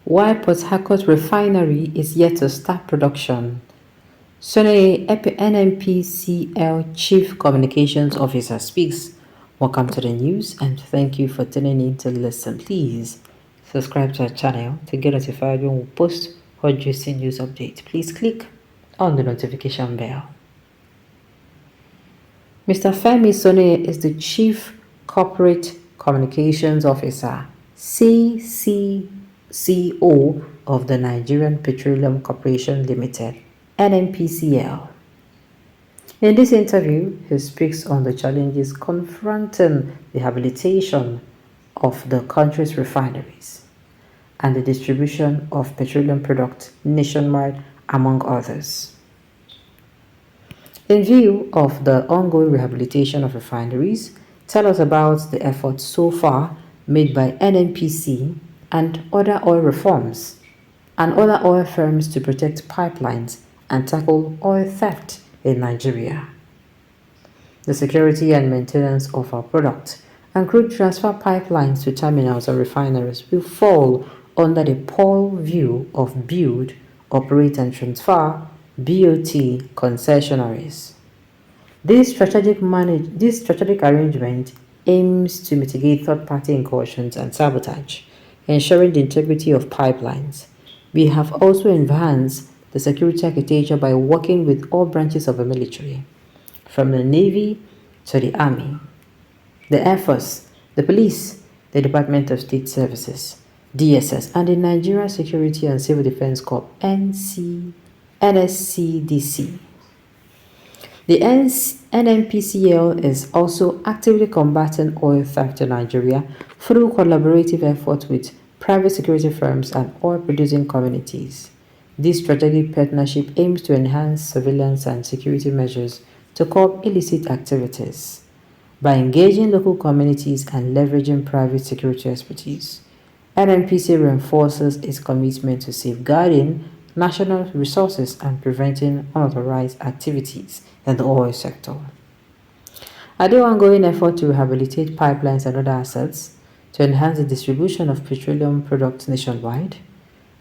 Why Port Harcourt Refinery is yet to start production. Sonny NNPCL Chief Communications Officer speaks. Welcome to the news and thank you for tuning in to listen. Please subscribe to our channel to get notified when we post or juicy news update. Please click on the notification bell. Mr. Femi Sonny is the Chief Corporate Communications Officer, CCCO of the Nigerian Petroleum Corporation Limited, NNPCL. In this interview, he speaks on the challenges confronting the rehabilitation of the country's refineries and the distribution of petroleum products nationwide, among others. In view of the ongoing rehabilitation of refineries, tell us about the efforts so far made by NNPC and other oil reforms and other oil firms to protect pipelines and tackle oil theft in Nigeria. The security and maintenance of our products and crude transfer pipelines to terminals and refineries will fall under the purview of Build, Operate and Transfer BOT concessionaries. This strategic arrangement aims to mitigate third-party incursions and sabotage, ensuring the integrity of pipelines. We have also enhanced the security architecture by working with all branches of the military, from the Navy to the Army, the Air Force, the Police, the Department of State Services, DSS, and the Nigeria Security and Civil Defense Corps, NSCDC. The NNPCL is also actively combating oil theft in Nigeria through collaborative efforts with private security firms and oil-producing communities. This strategic partnership aims to enhance surveillance and security measures to curb illicit activities. By engaging local communities and leveraging private security expertise, NNPC reinforces its commitment to safeguarding national resources and preventing unauthorized activities in the oil sector. Are there ongoing efforts to rehabilitate pipelines and other assets to enhance the distribution of petroleum products nationwide?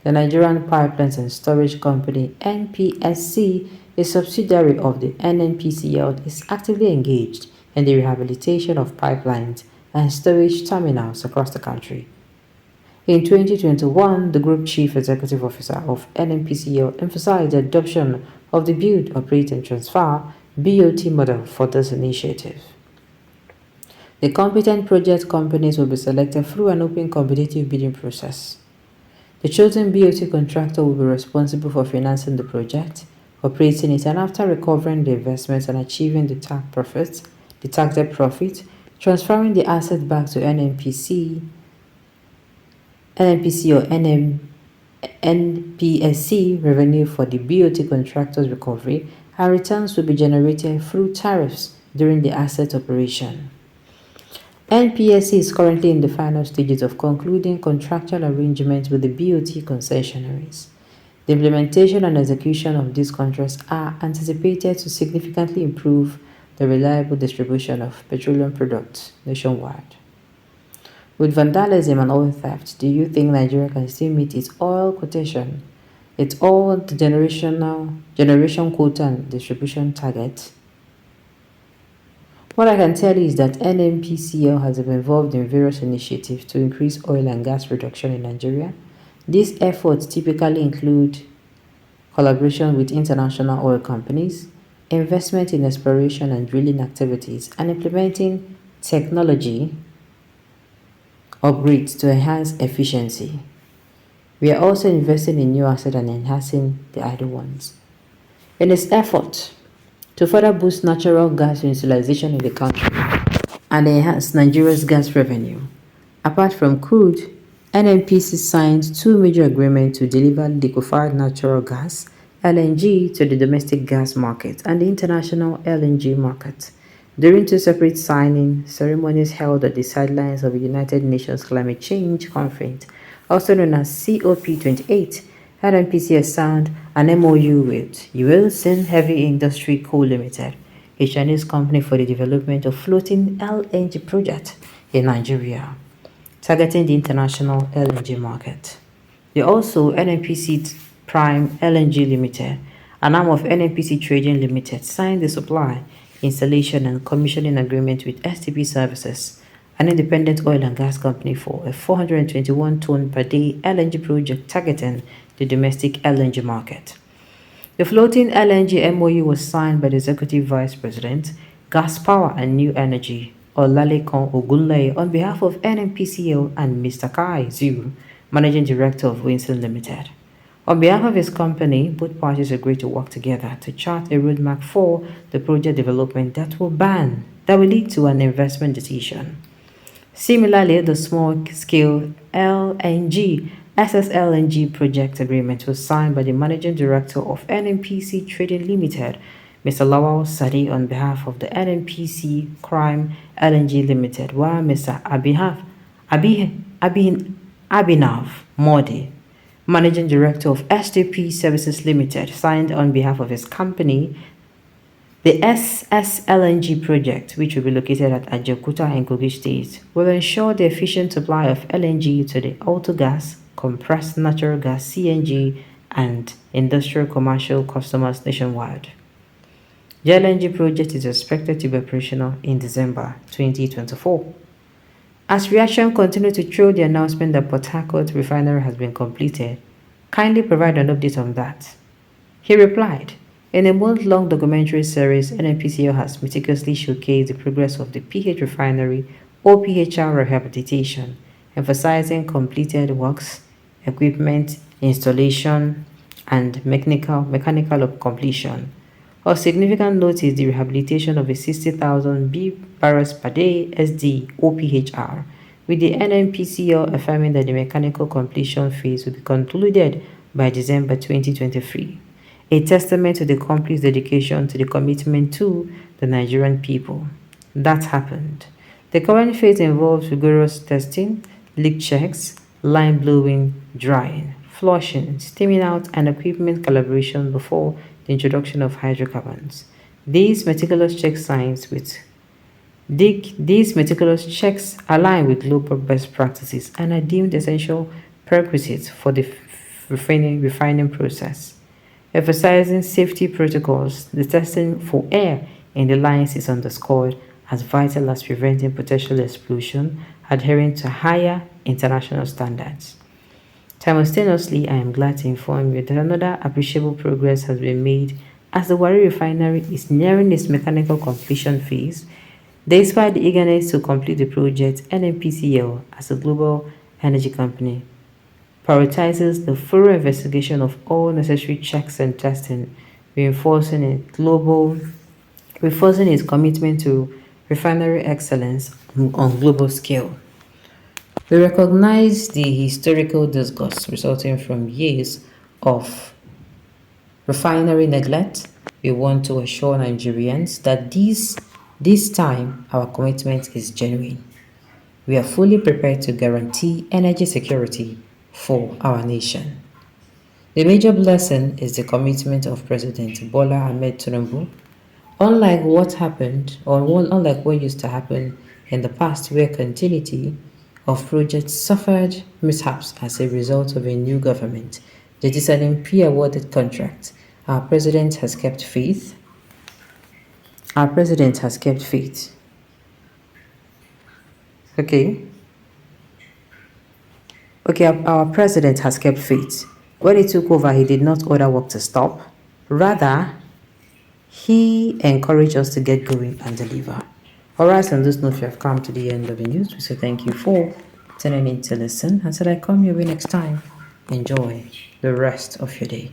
The Nigerian Pipelines and Storage Company (NPSC), a subsidiary of the NNPCL, is actively engaged in the rehabilitation of pipelines and storage terminals across the country. In 2021, the Group Chief Executive Officer of NNPCL emphasized the adoption of the Build, Operate and Transfer BOT model for this initiative. The competent project companies will be selected through an open competitive bidding process. The chosen BOT contractor will be responsible for financing the project, operating it, and after recovering the investments and achieving the targeted profit, transferring the asset back to NNPC or NPSC revenue for the BOT contractor's recovery, and returns will be generated through tariffs during the asset operation. NPSC is currently in the final stages of concluding contractual arrangements with the BOT concessionaries. The implementation and execution of these contracts are anticipated to significantly improve the reliable distribution of petroleum products nationwide. With vandalism and oil theft, do you think Nigeria can still meet its oil quotation, its oil generation quota and distribution target? What I can tell you is that NNPCL has been involved in various initiatives to increase oil and gas production in Nigeria. These efforts typically include collaboration with international oil companies, investment in exploration and drilling activities, and implementing technology upgrades to enhance efficiency. We are also investing in new assets and enhancing the idle ones. In its effort to further boost natural gas utilization in the country and enhance Nigeria's gas revenue, apart from crude, NNPC signed 2 major agreements to deliver liquefied natural gas (LNG) to the domestic gas market and the international LNG market. During 2 separate signing ceremonies held at the sidelines of the United Nations Climate Change Conference, also known as COP28, NNPC has signed an MOU with Wilson Heavy Industry Co. Limited, a Chinese company, for the development of floating LNG project in Nigeria, targeting the international LNG market. They also NNPC Prime LNG Limited, an arm of NNPC Trading Limited, signed the supply, installation, and commissioning agreement with STP Services, an independent oil and gas company, for a 421 ton per day LNG project targeting the domestic LNG market. The floating LNG MOU was signed by the Executive Vice President, Gas Power and New Energy, Olalekan Ogunleye, on behalf of NNPCL, and Mr. Kai Zhu, Managing Director of Winston Limited. On behalf of his company, both parties agreed to work together to chart a roadmap for the project development that will lead to an investment decision. Similarly, the small-scale LNG SSLNG project agreement was signed by the Managing Director of NNPC Trading Limited, Mr. Lawal Sadi, on behalf of the NNPC Crime LNG Limited, while Mr. Abhinav Modi, Managing Director of STP Services Limited, signed on behalf of his company. The SSLNG project, which will be located at Ajaokuta in Kogi State, will ensure the efficient supply of LNG to the autogas, compressed natural gas CNG, and industrial commercial customers nationwide. The LNG project is expected to be operational in December 2024. As reaction continued to throw the announcement that Port Harcourt refinery has been completed, kindly provide an update on that. He replied, in a month-long documentary series, NNPCL has meticulously showcased the progress of the PH refinery OPHR rehabilitation, emphasizing completed works, equipment, installation, and mechanical completion. Of significant note is the rehabilitation of a 60,000 barrels per day SD OPHR, with the NNPCL affirming that the mechanical completion phase will be concluded by December 2023. A testament to the complete dedication to the commitment to the Nigerian people. That happened. The current phase involves rigorous testing, leak checks, line blowing, drying, flushing, steaming out, and equipment calibration before the introduction of hydrocarbons. These meticulous checks align with global best practices and are deemed essential prerequisites for the refining process. Emphasizing safety protocols, the testing for air in the lines is underscored as vital as preventing potential explosion, adhering to higher international standards. Simultaneously, I am glad to inform you that another appreciable progress has been made as the Warri refinery is nearing its mechanical completion phase. Despite the eagerness to complete the project, NNPCL, as a global energy company, prioritizes the thorough investigation of all necessary checks and testing, reinforcing its commitment to refinery excellence on global scale. We recognize the historical disgust resulting from years of refinery neglect. We want to assure Nigerians that this time our commitment is genuine. We are fully prepared to guarantee energy security for our nation. The major blessing is the commitment of President Bola Ahmed Tinubu. Unlike what used to happen in the past, where continuity of projects suffered mishaps as a result of a new government jettisoning pre-awarded contracts, our president has kept faith. Our president has kept faith. Our president has kept faith. When he took over, he did not order work to stop. Rather, he encouraged us to get going and deliver. Alright, on this note, we have come to the end of the news. We say thank you for tuning in to listen. Until I come your way next time, enjoy the rest of your day.